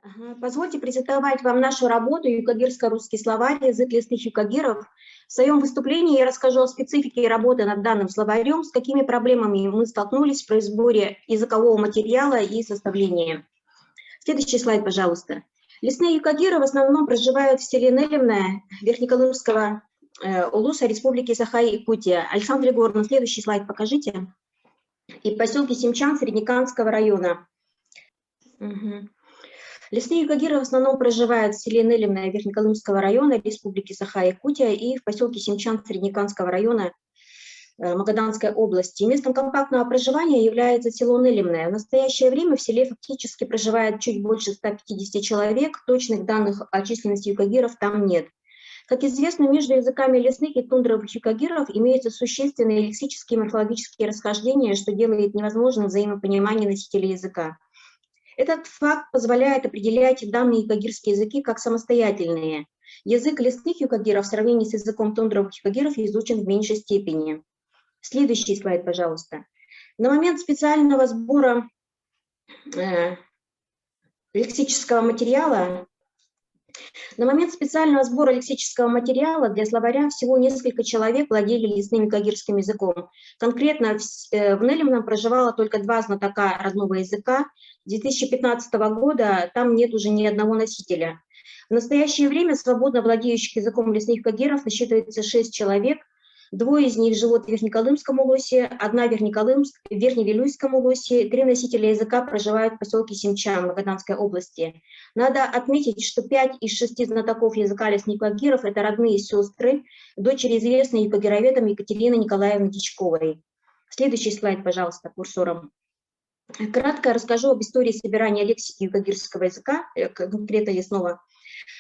Ага. Позвольте презентовать вам нашу работу «Юкагирско-русский словарь. Язык лесных юкагиров». В своем выступлении я расскажу о специфике работы над данным словарем, с какими проблемами мы столкнулись при сборе языкового материала и составлении. Следующий слайд, пожалуйста. Лесные юкагиры в основном проживают в селе Нелемное Верхнеколымского улуса Республики Саха-Якутия. Александра Егоровна, следующий слайд покажите. И поселке Симчан Среднекамского района. Угу. Лесные юкагиры в основном проживают в селе Нелемное Верхнеколымского района Республики Саха-Якутия и в поселке Симчан Среднекамского района Магаданской области. Местом компактного проживания является село Нелемное. В настоящее время в селе фактически проживает чуть больше 150 человек. Точных данных о численности юкагиров там нет. Как известно, между языками лесных и тундровых юкагиров имеются существенные лексические и морфологические расхождения, что делает невозможным взаимопонимание носителей языка. Этот факт позволяет определять данные юкагирские языки как самостоятельные. Язык лесных юкагиров в сравнении с языком тундровых юкагиров изучен в меньшей степени. Следующий слайд, пожалуйста. На момент специального сбора лексического материала для словаря всего несколько человек владели лесным юкагирским языком. Конкретно в Нелемном проживало только 2 знатока родного языка. С 2015 года там нет уже ни одного носителя. В настоящее время свободно владеющих языком лесных юкагиров насчитывается 6 человек. 2 из них живут в Верхнеколымском улусе, 1 в Верхневилюйском улусе, 3 носителя языка проживают в поселке Симчан Магаданской области. Надо отметить, что 5 из 6 знатоков языка лесных юкагиров – это родные сестры, дочери известной юкагироведом Екатерины Николаевны Дичковой. Следующий слайд, пожалуйста, курсором. Кратко расскажу об истории собирания лексики юкагирского языка, конкретно лесного.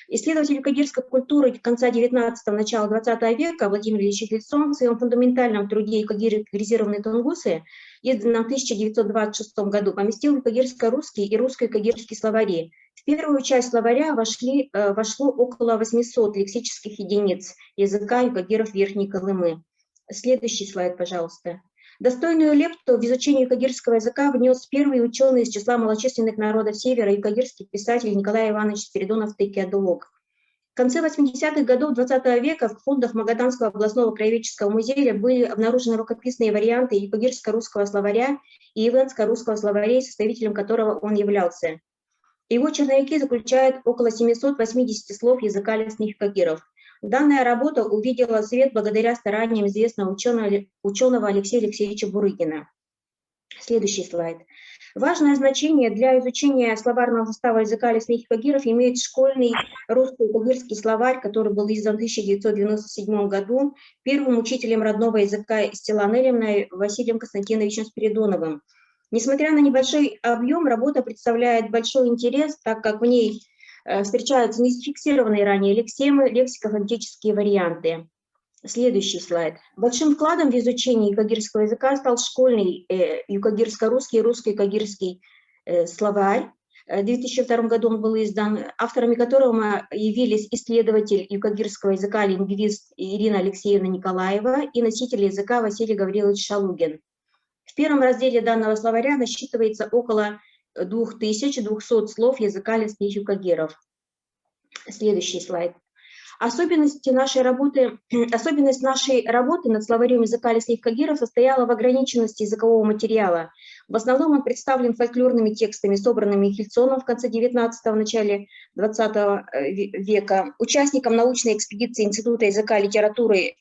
Исследователь юкагирской культуры конца 19-го, начала 20 века Владимир Ильич Ельцон в своем фундаментальном труде «Юкагиризированные тунгусы», изданном в 1926 году, поместил юкагирско-русский и русско-юкагирский словари. В первую часть словаря вошло около 800 лексических единиц языка юкагиров Верхней Колымы. Следующий слайд, пожалуйста. Достойную лепту в изучении юкагирского языка внес первый ученый из числа малочисленных народов Севера, юкагирский писатель Николай Иванович Спиридонов-Тыкиадулок. В конце 80-х годов 20 века в фондах Магаданского областного краеведческого музея были обнаружены рукописные варианты юкагирско-русского словаря и ивенско-русского словарей, составителем которого он являлся. Его черновики заключают около 780 слов языка лесных юкагиров. Данная работа увидела свет благодаря стараниям известного ученого Алексея Алексеевича Бурыгина. Следующий слайд. Важное значение для изучения словарного состава языка лесных юкагиров имеет школьный русско-юкагирский словарь, который был издан в 1997 году первым учителем родного языка из села Нелемное Василием Константиновичем Спиридоновым. Несмотря на небольшой объем, работа представляет большой интерес, так как в ней встречаются незафиксированные ранее лексемы, лексико-фонетические варианты. Следующий слайд. Большим вкладом в изучение юкагирского языка стал школьный юкагирско-русский и русско-юкагирский словарь. В 2002 году он был издан, авторами которого явились исследователь юкагирского языка, лингвист Ирина Алексеевна Николаева и носитель языка Василий Гаврилович Шалугин. В первом разделе данного словаря насчитывается около 2200 слов языка лесных юкагиров. Следующий слайд. Особенность нашей работы над словарем языка лесных юкагиров состояла в ограниченности языкового материала. В основном он представлен фольклорными текстами, собранными Ельцоном в конце 19-го, начале 20 века, участником научной экспедиции Института языка, литературы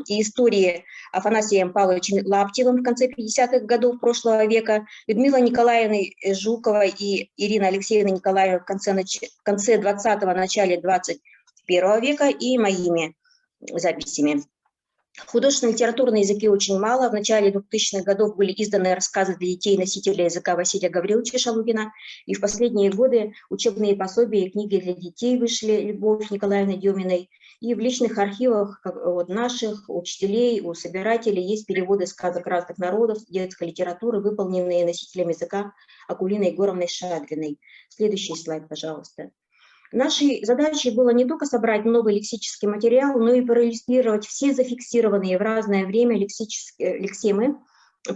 и истории Афанасием Павловичем Лаптевым в конце 50-х годов прошлого века, Людмилой Николаевной Жуковой и Ириной Алексеевной Николаевой в конце 20-го, начале 21 века и моими записями. Художественной литературы на языке очень мало. В начале 2000-х годов были изданы рассказы для детей носителя языка Василия Гавриловича Шалугина, и в последние годы учебные пособия и книги для детей вышли Любовь Николаевны Деминой, и в личных архивах от наших учителей, у собирателей есть переводы сказок разных народов, детской литературы, выполненные носителями языка Акулиной Егоровной Шадриной. Следующий слайд, пожалуйста. Нашей задачей было не только собрать новый лексический материал, но и проиллюстрировать все зафиксированные в разное время лексемы,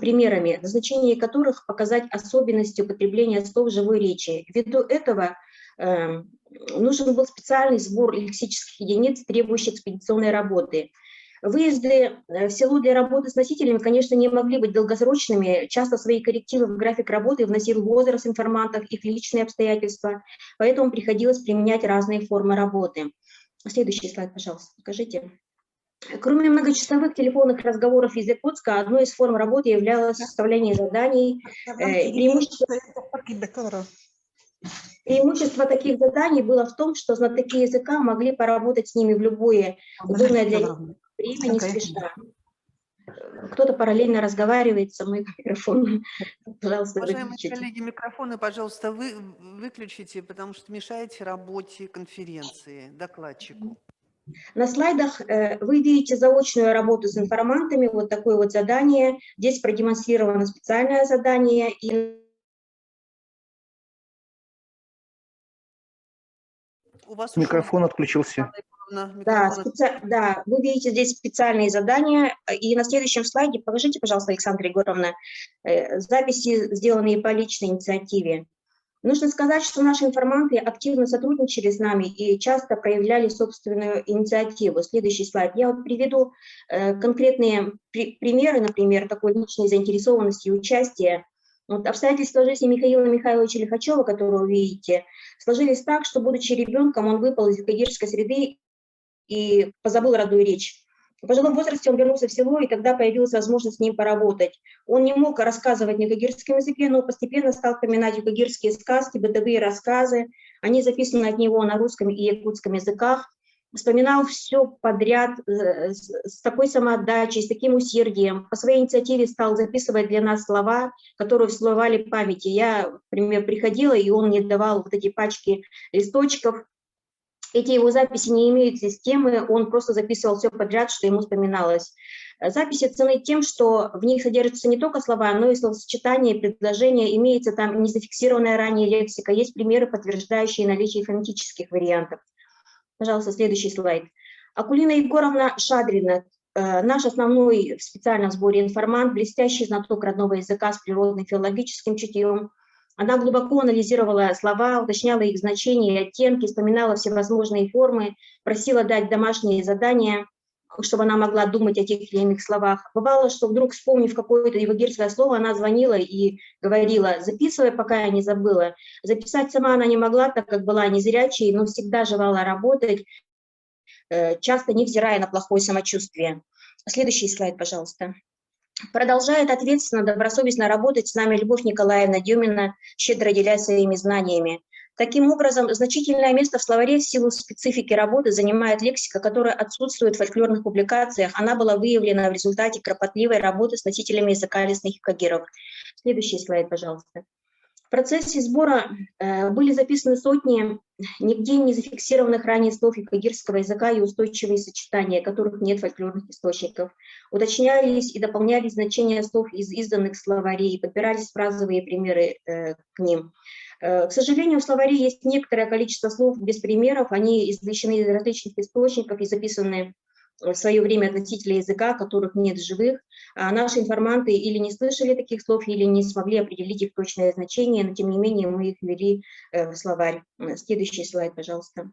примерами, назначение которых показать особенности употребления слов живой речи. Ввиду этого нужен был специальный сбор лексических единиц, требующих экспедиционной работы. Выезды в село для работы с носителями, конечно, не могли быть долгосрочными. Часто свои коррективы в график работы вносил возраст информантов, их личные обстоятельства, поэтому приходилось применять разные формы работы. Следующий слайд, пожалуйста, покажите. Кроме многочасовых телефонных разговоров из Якутска, одной из форм работы являлось составление заданий. Преимущество таких заданий было в том, что знатоки языка могли поработать с ними в любое удобное для них время, не спеша. Кто-то параллельно разговаривает со мной по микрофону. Пожалуйста, уважаемые коллеги, микрофоны, пожалуйста, вы выключите, потому что мешаете работе конференции, докладчику. На слайдах вы видите заочную работу с информантами, вот такое вот задание. Здесь продемонстрировано специальное задание. И у вас микрофон отключился. Да, вы видите здесь специальные задания. И на следующем слайде, покажите, пожалуйста, Александра Егоровна, записи, сделанные по личной инициативе. Нужно сказать, что наши информанты активно сотрудничали с нами и часто проявляли собственную инициативу. Следующий слайд. Я вот приведу конкретные примеры, например, такой личной заинтересованности и участия. Вот обстоятельства жизни Михаила Михайловича Лихачева, которые вы видите, сложились так, что, будучи ребенком, он выпал из юкагирской среды и позабыл родную речь. В пожилом возрасте он вернулся в село, и тогда появилась возможность с ним поработать. Он не мог рассказывать на юкагирском языке, но постепенно стал вспоминать юкагирские сказки, бытовые рассказы. Они записаны от него на русском и якутском языках. Вспоминал все подряд с такой самоотдачей, с таким усердием. По своей инициативе стал записывать для нас слова, которые всплывали в памяти. Я, например, приходила, и он мне давал вот эти пачки листочков. Эти его записи не имеют системы, он просто записывал все подряд, что ему вспоминалось. Записи ценны тем, что в них содержатся не только слова, но и словосочетания, предложения, имеется там незафиксированная ранее лексика, есть примеры, подтверждающие наличие фонетических вариантов. Пожалуйста, следующий слайд. Акулина Егоровна Шадрина, наш основной в специальном сборе информант, блестящий знаток родного языка с природным филологическим чутьем. Она глубоко анализировала слова, уточняла их значения и оттенки, вспоминала всевозможные формы, просила дать домашние задания, чтобы она могла думать о тех или иных словах. Бывало, что вдруг, вспомнив какое-то юкагирское слово, она звонила и говорила: записывай, пока я не забыла. Записать сама она не могла, так как была незрячей, но всегда желала работать, часто невзирая на плохое самочувствие. Следующий слайд, пожалуйста. Продолжает ответственно, добросовестно работать с нами Любовь Николаевна Дюмина, щедро делясь своими знаниями. Таким образом, значительное место в словаре в силу специфики работы занимает лексика, которая отсутствует в фольклорных публикациях. Она была выявлена в результате кропотливой работы с носителями языка лесных юкагиров. Следующий слайд, пожалуйста. В процессе сбора были записаны сотни нигде не зафиксированных ранее слов юкагирского языка и устойчивые сочетания, которых нет фольклорных источников. Уточнялись и дополнялись значения слов из изданных словарей, подбирались фразовые примеры к ним. К сожалению, в словаре есть некоторое количество слов без примеров, они извлечены из различных источников и записаны в свое время от носителей языка, которых нет живых. А наши информанты или не слышали таких слов, или не смогли определить их точное значение, но тем не менее мы их ввели в словарь. Следующий слайд, пожалуйста.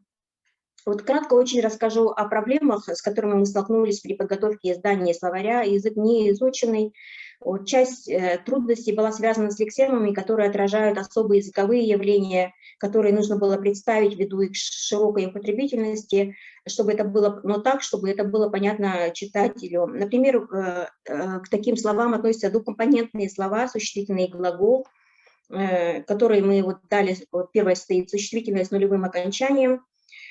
Вот кратко очень расскажу о проблемах, с которыми мы столкнулись при подготовке издания словаря. Язык не изученный. Вот часть трудностей была связана с лексемами, которые отражают особые языковые явления, которые нужно было представить ввиду их широкой употребительности, чтобы это было, но так, чтобы это было понятно читателю. Например, к таким словам относятся двухкомпонентные слова, существительный и глагол, которые мы вот дали. Вот первое стоит существительное с нулевым окончанием.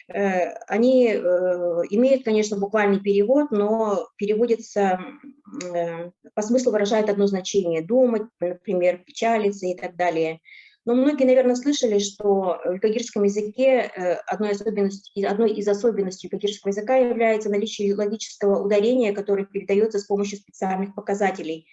Они имеют, конечно, буквальный перевод, но переводится, по смыслу выражает одно значение: думать, например, печалиться и так далее. Но многие, наверное, слышали, что в юкагирском языке одной из особенностей юкагирского языка является наличие логического ударения, которое передается с помощью специальных показателей.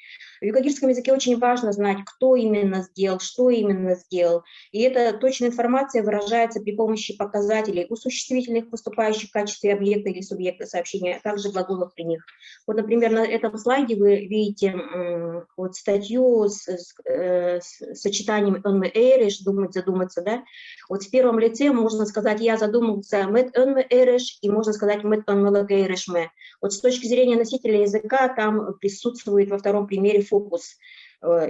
В югагирском языке очень важно знать, кто именно сделал, что именно сделал. И эта точная информация выражается при помощи показателей у существительных, выступающих в качестве объекта или субъекта сообщения, а также глаголов при них. Вот, например, на этом слайде вы видите вот статью с сочетанием «он me эреш», «думать», «задуматься», да? Вот в первом лице можно сказать «я задумался», «мэт он me эреш», и можно сказать «мэт он me эреш me». Вот с точки зрения носителя языка там присутствует во втором примере фокус.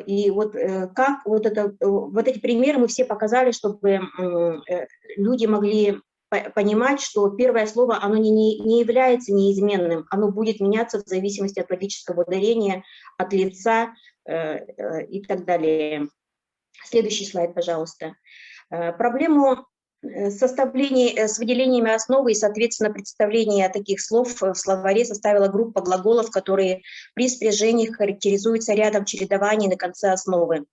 И вот как вот эти примеры мы все показали, чтобы люди могли понимать, что первое слово, оно не является неизменным, оно будет меняться в зависимости от логического ударения, от лица и так далее. Следующий слайд, пожалуйста. Проблему с выделениями основы и, соответственно, представление таких слов в словаре составила группа глаголов, которые при спряжении характеризуются рядом чередований на конце основы.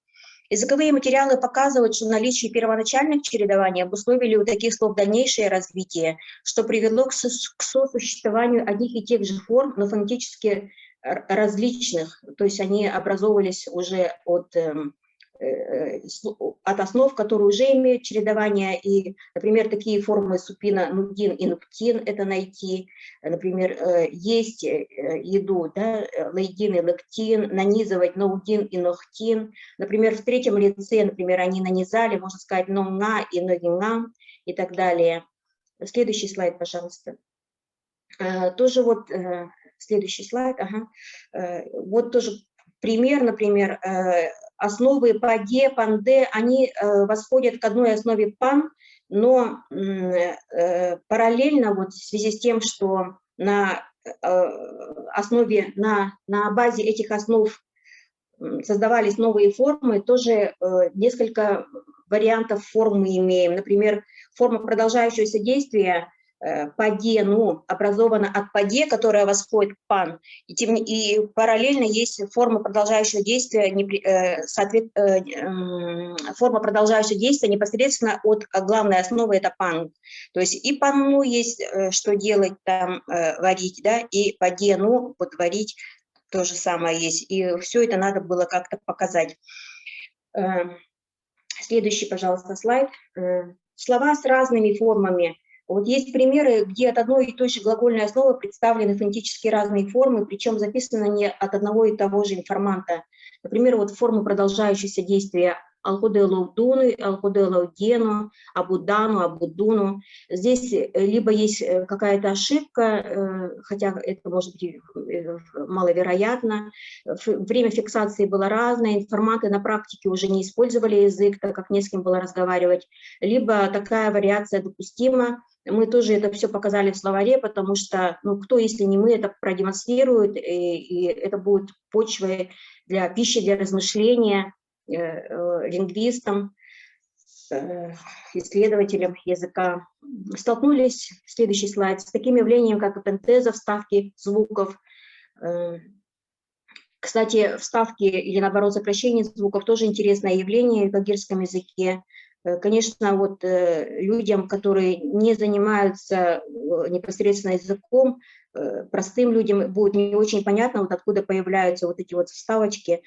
Языковые материалы показывают, что наличие первоначальных чередований обусловили у таких слов дальнейшее развитие, что привело к сосуществованию одних и тех же форм, но фонетически различных, то есть они образовывались уже от основ, которые уже имеют чередование, и, например, такие формы супина нугдин и нуктин, это найти, например, есть еду, да, лейдин и лектин, нанизывать ноудин и нохтин, например, в третьем лице, например, они нанизали, можно сказать, нонга и ногинга и так далее. Следующий слайд, пожалуйста. Тоже вот, следующий слайд, ага. Вот тоже пример, например, основы паде, панде, они восходят к одной основе пан, но параллельно вот в связи с тем, что на основе, на базе этих основ создавались новые формы, тоже несколько вариантов форм мы имеем. Например, форма продолжающегося действия паде, ну, образована от паде, которая восходит к пан, и параллельно есть форма продолжающего действия, форма продолжающего действия непосредственно от главной основы, это пан. То есть и панну есть, что делать там, варить, да, и паде, ну, вот варить то же самое есть. И все это надо было как-то показать. Следующий, пожалуйста, слайд. Слова с разными формами. Вот есть примеры, где от одной и той же глагольной основы представлены фонетически разные формы, причем записаны не от одного и того же информанта. Например, вот формы продолжающиеся действия алкуделу-дуну, алкуделу-дену, абудану, абудуну. Здесь либо есть какая-то ошибка, хотя это может быть маловероятно. Время фиксации было разное, информанты на практике уже не использовали язык, так как не с кем было разговаривать. Либо такая вариация допустима. Мы тоже это все показали в словаре, потому что, ну, кто, если не мы, это продемонстрирует, и это будет почвой для пищи, для размышления лингвистам, исследователям языка. Столкнулись, следующий слайд, с таким явлением, как эпентеза, вставки звуков. Кстати, вставки или, наоборот, сокращение звуков тоже интересное явление в югагирском языке. Конечно, вот людям, которые не занимаются непосредственно языком, простым людям будет не очень понятно, вот откуда появляются вот эти вот вставочки,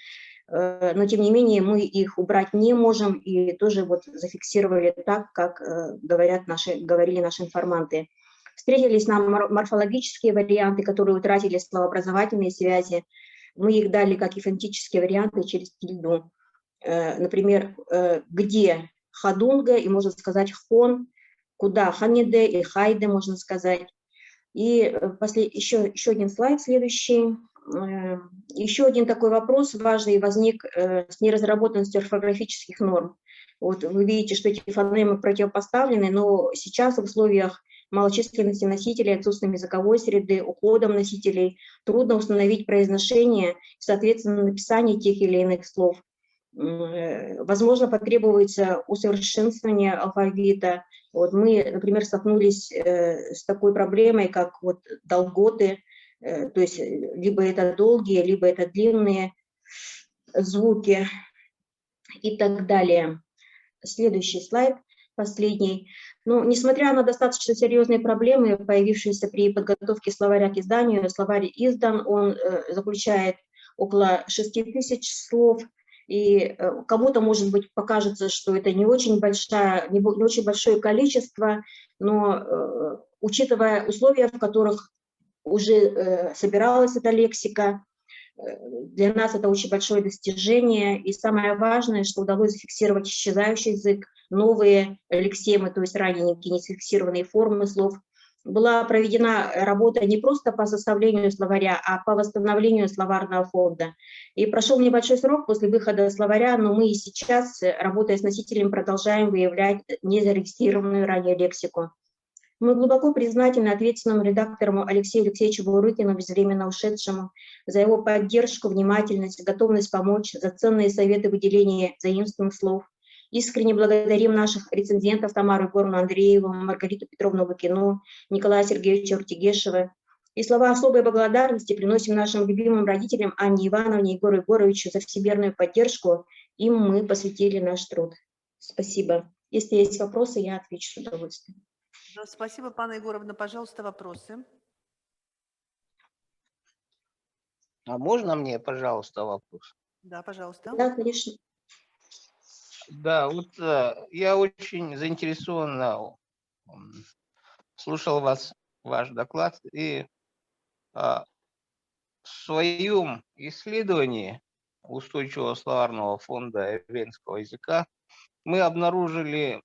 но тем не менее мы их убрать не можем и тоже вот зафиксировали так, как говорили наши информанты. Встретились нам морфологические варианты, которые утратили словообразовательные связи. Мы их дали как и фонетические варианты через тильду. Например, где хадунга, и можно сказать хон, куда ханиде и хайде, можно сказать. И еще один слайд, следующий. Еще один такой вопрос важный возник с неразработанностью орфографических норм. Вот вы видите, что эти фонемы противопоставлены, но сейчас в условиях малочисленности носителей, отсутствием языковой среды, уходом носителей трудно установить произношение, соответственно, написание тех или иных слов. Возможно, потребуется усовершенствование алфавита. Вот мы, например, столкнулись с такой проблемой, как вот долготы, то есть либо это долгие, либо это длинные звуки и так далее. Следующий слайд, последний. Ну, несмотря на достаточно серьезные проблемы, появившиеся при подготовке словаря к изданию, словарь издан, он заключает около 6000 слов. И кому-то, может быть, покажется, что это не очень большое количество, но учитывая условия, в которых уже собиралась эта лексика, для нас это очень большое достижение. И самое важное, что удалось зафиксировать исчезающий язык, новые лексемы, то есть ранее не зафиксированные формы слов. Была проведена работа не просто по составлению словаря, а по восстановлению словарного фонда. И прошел небольшой срок после выхода словаря, но мы и сейчас, работая с носителями, продолжаем выявлять незарегистрированную ранее лексику. Мы глубоко признательны ответственному редактору Алексею Алексеевичу Бурыкину, безвременно ушедшему, за его поддержку, внимательность, готовность помочь, за ценные советы выделения заимствованных слов. Искренне благодарим наших рецензентов Тамару Егоровну Андрееву, Маргариту Петровну Лукину, Николая Сергеевича Уртигешева. И слова особой благодарности приносим нашим любимым родителям Анне Ивановне и Егору Егоровичу за всемирную поддержку. Им мы посвятили наш труд. Спасибо. Если есть вопросы, я отвечу с удовольствием. Да, спасибо, Панна Егоровна. Пожалуйста, вопросы. А можно мне, пожалуйста, вопрос? Да, пожалуйста. Да, конечно. Да, вот я очень заинтересованно слушал ваш доклад, и в своем исследовании устойчивого словарного фонда эвенского языка мы обнаружили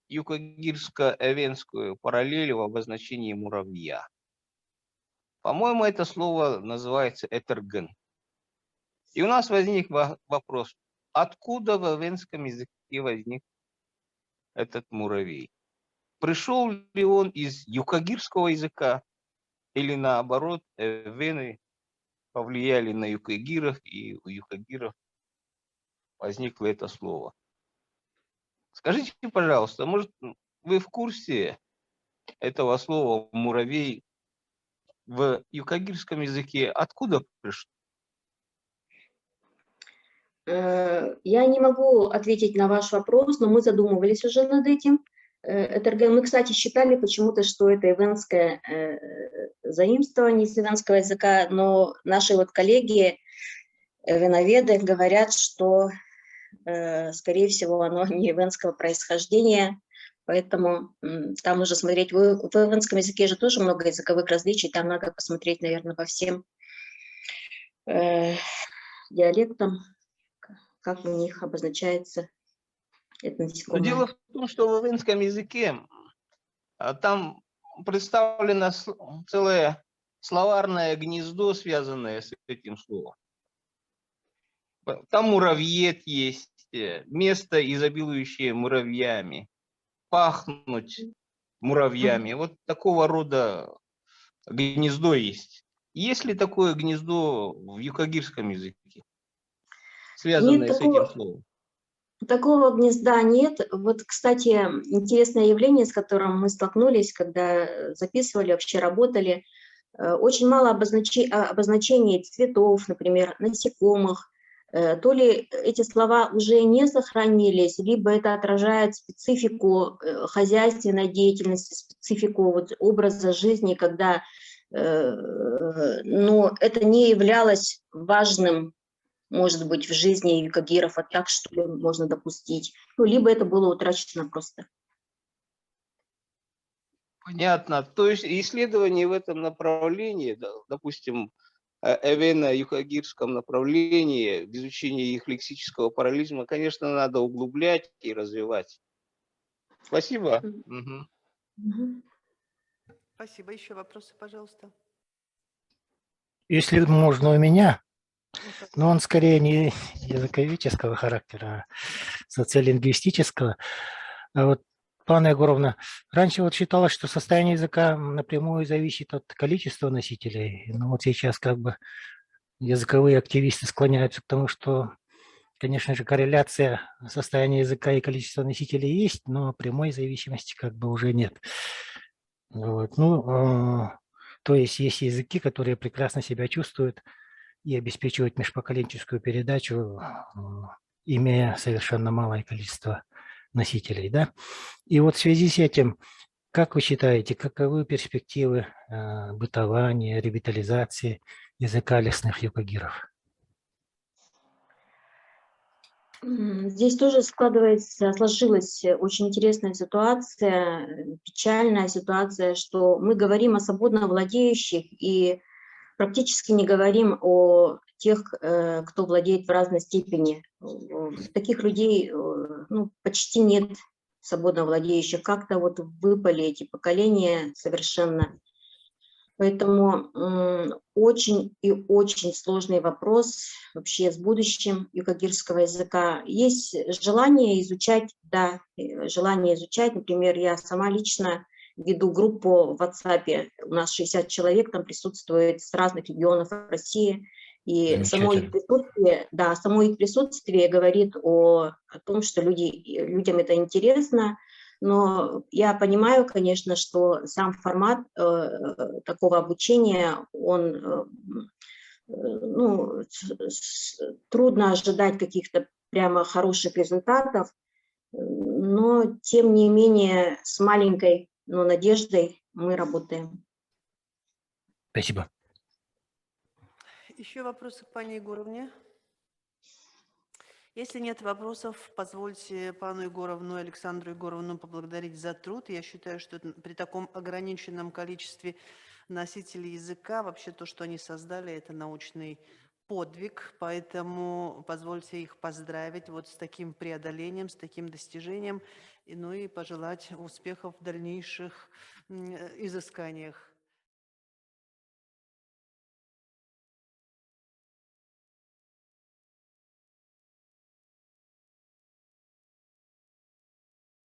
юкагирско-эвенскую параллель в обозначении муравья. По-моему, это слово называется этерген. И у нас возник вопрос, откуда в эвенском языке возник этот муравей? Пришел ли он из юкагирского языка, или наоборот, эвены повлияли на юкагиров, и у юкагиров возникло это слово? Скажите, пожалуйста, может, вы в курсе этого слова «муравей» в юкагирском языке? Откуда пришло? Я не могу ответить на ваш вопрос, но мы задумывались уже над этим. Мы, кстати, считали почему-то, что это эвенское заимствование с эвенского языка, но наши вот коллеги, эвеноведы, говорят, что, скорее всего, оно не эвенского происхождения, поэтому там нужно смотреть. В эвенском языке же тоже много языковых различий, там надо посмотреть, наверное, по всем диалектам, как у них обозначается это насекомое. Дело в том, что в эвенском языке там представлено целое словарное гнездо, связанное с этим словом. Там муравьед есть, место, изобилующее муравьями, пахнуть муравьями. Вот такого рода гнездо есть. Есть ли такое гнездо в юкагирском языке, связанное Нет, с этим словом? такого гнезда нет. Вот, кстати, интересное явление, с которым мы столкнулись, когда записывали, вообще работали. Очень мало обозначений цветов, например, насекомых. То ли эти слова уже не сохранились, либо это отражает специфику хозяйственной деятельности, специфику вот образа жизни, когда но это не являлось важным, может быть, в жизни юкагиров, а так, что ли, можно допустить. Ну, либо это было утрачено просто. Понятно. То есть исследования в этом направлении, допустим, эвено-юкагирском направлении, в изучении их лексического параллелизма, конечно, надо углублять и развивать. Спасибо. Спасибо. Еще вопросы, пожалуйста. Если можно у меня, но он скорее не языковедческого характера, а социолингвистического. А вот, Панна Егоровна, раньше вот считалось, что состояние языка напрямую зависит от количества носителей. Но вот сейчас как бы языковые активисты склоняются к тому, что, конечно же, корреляция состояния языка и количества носителей есть, но прямой зависимости как бы уже нет. Вот. Ну, то есть есть языки, которые прекрасно себя чувствуют и обеспечивают межпоколенческую передачу, имея совершенно малое количество носителей. Да? И вот в связи с этим, как вы считаете, каковы перспективы бытования, ревитализации языка лесных юкагиров? Здесь тоже сложилась очень интересная ситуация, печальная ситуация, что мы говорим о свободно владеющих и практически не говорим о тех, кто владеет в разной степени. Таких людей ну, почти нет свободно владеющих. Как-то вот выпали эти поколения совершенно. Поэтому очень и очень сложный вопрос вообще с будущим юкагирского языка. Есть желание изучать, да, желание изучать. Например, я сама лично веду группу в WhatsApp, у нас 60 человек там присутствует с разных регионов России. И само их присутствие, да, само их присутствие говорит о том, что людям это интересно. Но я понимаю, конечно, что сам формат такого обучения, он, ну, трудно ожидать каких-то прямо хороших результатов, но тем не менее с маленькой, но надеждой мы работаем. Спасибо. Еще вопросы к пане Егоровне? Если нет вопросов, позвольте пану Егоровну и Александру Егоровну поблагодарить за труд. Я считаю, что при таком ограниченном количестве носителей языка, вообще то, что они создали, это научный подвиг, поэтому позвольте их поздравить вот с таким преодолением, с таким достижением, ну и пожелать успехов в дальнейших изысканиях.